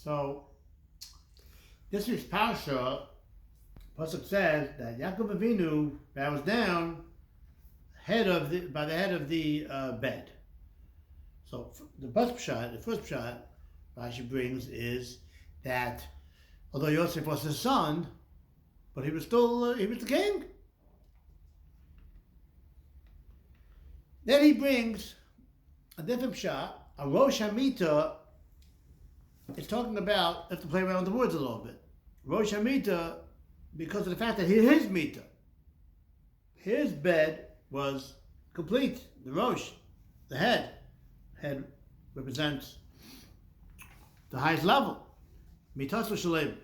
So this week's Parsha, Pasuk says that Yaakov Avinu bows down by the head of the bed. So the first pshat Rashi brings is that although Yosef was his son, but he was the king. Then he brings a different pshat, a Rosh Hamita. It's talking about, let's play around with the words a little bit. Rosh Hamita, because of the fact that his mita, his bed was complete. The Rosh, the head represents the highest level. Mitas v'shalem.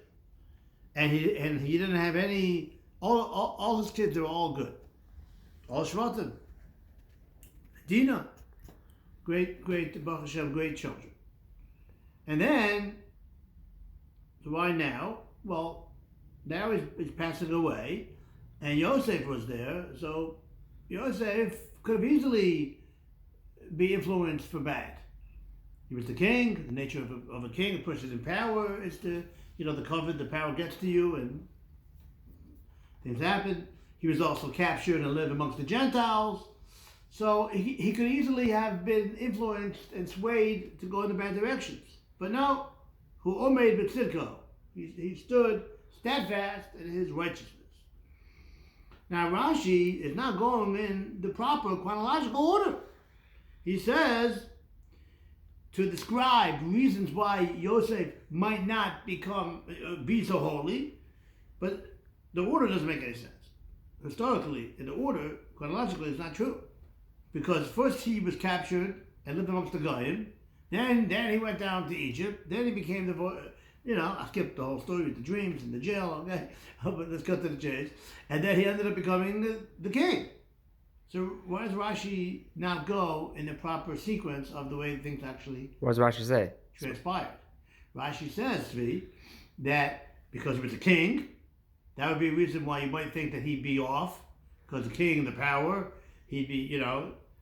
And he didn't have any, all his kids were all good. All Shvatim. Dina, great, Baruch Hashem, great children. And then, so why now? Well, now he's passing away, and Yosef was there, so Yosef could have easily be influenced for bad. He was the king. The nature of a king, a person in power, is the covet, the power gets to you, and things happen. He was also captured and lived amongst the Gentiles. So he could easily have been influenced and swayed to go in the bad directions. But no, who omeid b'tzidko, he stood steadfast in his righteousness. Now Rashi is not going in the proper chronological order. He says to describe reasons why Yosef might not be so holy, but the order doesn't make any sense. Historically, in the order, chronologically, it's not true. Because first he was captured and lived amongst the Goyim, then he went down to Egypt, then he became I skipped the whole story with the dreams and the jail, okay? But let's cut to the chase. And then he ended up becoming the king. So why does Rashi not go in the proper sequence of the way things actually What does Rashi say? Transpired? Rashi says, that because he was a king, that would be a reason why you might think that he'd be off, because the king and the power, he'd be,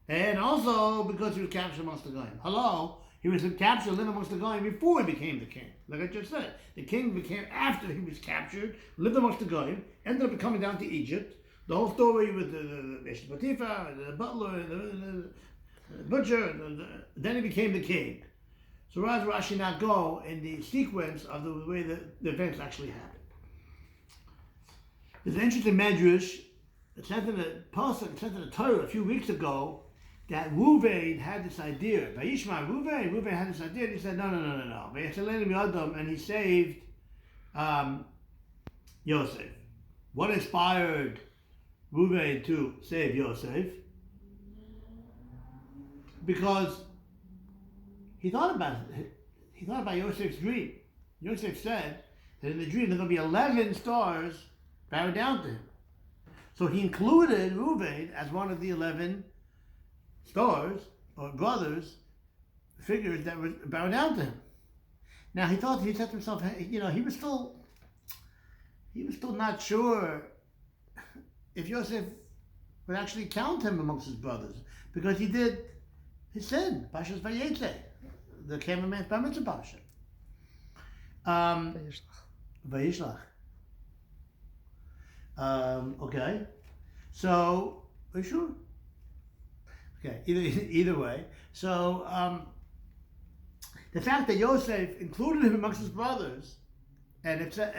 and also because he was captured amongst the Goyim. Hello? He was captured and lived amongst the Goyim before he became the king. Like I just said, the king became after he was captured, lived amongst the Goyim, ended up coming down to Egypt. The whole story with the Potiphar, the butler, the butcher, then he became the king. So why does Rashi not go in the sequence of the way the events actually happened? There's an interesting medrash. It said in the Pasuk, it said in the Torah a few weeks ago, that Reuven had this idea. Vayishma Reuven had this idea, and he said, no. And he saved Yosef. What inspired Reuven to save Yosef? Because he thought about it. He thought about Yosef's dream. Yosef said that in the dream there are going to be 11 stars bowed down to him. So he included Reuven as one of the 11 stars or brothers, figures that were bowed down to him. Now he said to himself, he was still not sure if Yosef would actually count him amongst his brothers, because he did his sin, Parshas Vayechi, the cameraman's bar mitzvah parsha. Vayishlach. Okay. So, are you sure? Okay, either way. So, the fact that Yosef included him amongst his brothers, and said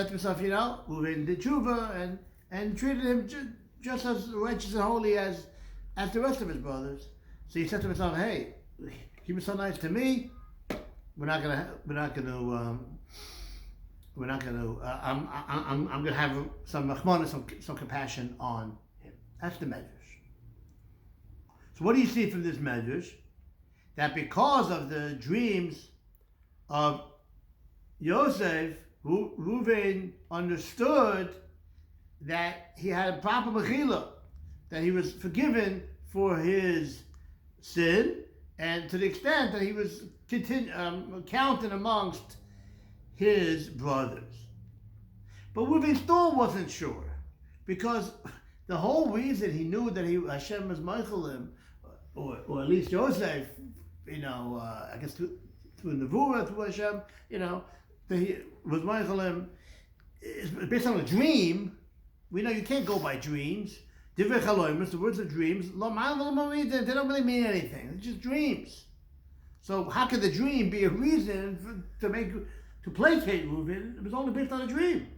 to himself, Reuven did tshuva and treated him just as righteous and holy as the rest of his brothers. So he said to himself, hey, he was so nice to me. I'm gonna have some rachmana, some compassion on him. That's the medrash. So what do you see from this medrash? That because of the dreams of Yosef, Reuven understood that he had a proper mechila, that he was forgiven for his sin, and to the extent that he was counted amongst his brothers. But Reuven still wasn't sure, because the whole reason he knew that Hashem was Michael him, or at least Yosef, I guess through Nevuah, through Hashem, that he was Michaelim, based on a dream. We know you can't go by dreams. Divrei Chaloimus, the words of dreams, they don't really mean anything. It's just dreams. So how could the dream be a reason to placate Reuven? It was only based on a dream.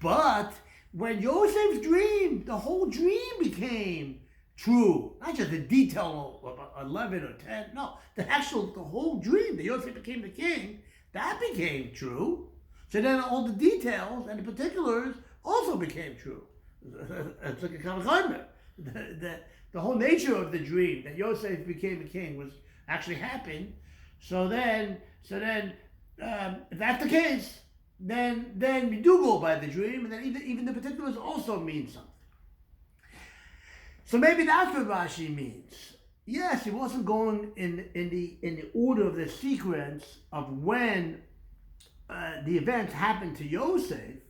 But when Yosef's dream, the whole dream became true. Not just the detail of 11 or 10. No, the whole dream, that Yosef became the king, that became true. So then all the details and the particulars also became true. It's like a kavachaymer. The whole nature of the dream that Yosef became the king was actually happened. So then, if that's the case, then we do go by the dream, and then even the particulars also mean something. So maybe that's what Rashi means. Yes, he wasn't going in the order of the sequence of when the events happened to Yosef,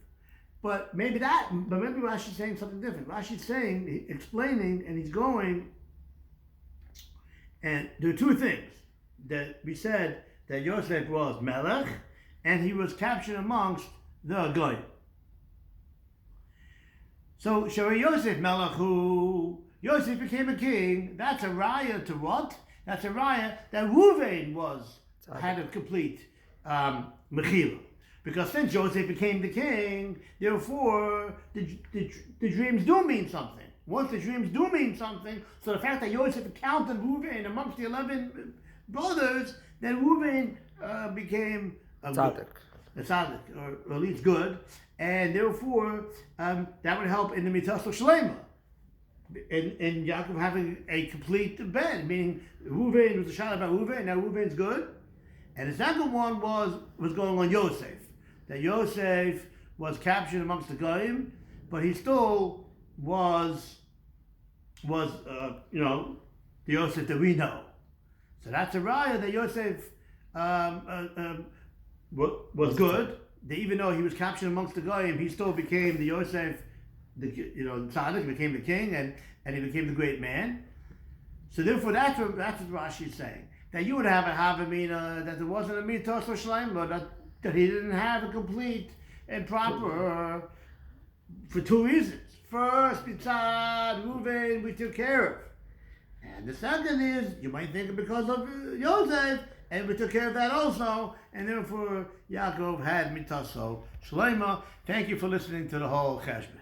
but maybe Rashi's saying something different. Rashi's explaining, and he's going, and there are two things that we said, that Yosef was Melech, and he was captured amongst the Goyim. So Shari Yosef Melech, who Yosef became a king, that's a raya to what? That's a raya that Reuven had a complete mechila. Because since Joseph became the king, therefore the dreams do mean something. Once the dreams do mean something, so the fact that Yosef counted Reuven amongst the 11 brothers, then Reuven became a tzaddik, or at least good, and therefore that would help in the mitzvah shlema, in Yaakov having a complete bed, meaning Reuven was a shot about Reuven, now Reuven's good, and the second one was going on Yosef, that Yosef was captured amongst the Goyim, but he still was the Yosef that we know. So that's a raya that Yosef was good. That even though he was captured amongst the Goyim, he still became the Yosef, the tzaddik, became the king, and he became the great man. So therefore, that's what Rashi is saying. That you would have a havamina, that there wasn't a mitos or shleima, that he didn't have a complete and proper, for two reasons. First, Bitzad, Reuven, we took care of. And the second is, you might think because of Yosef, and we took care of that also, and therefore Yaakov had mitaso shleima. Thank you for listening to the whole cheshbon.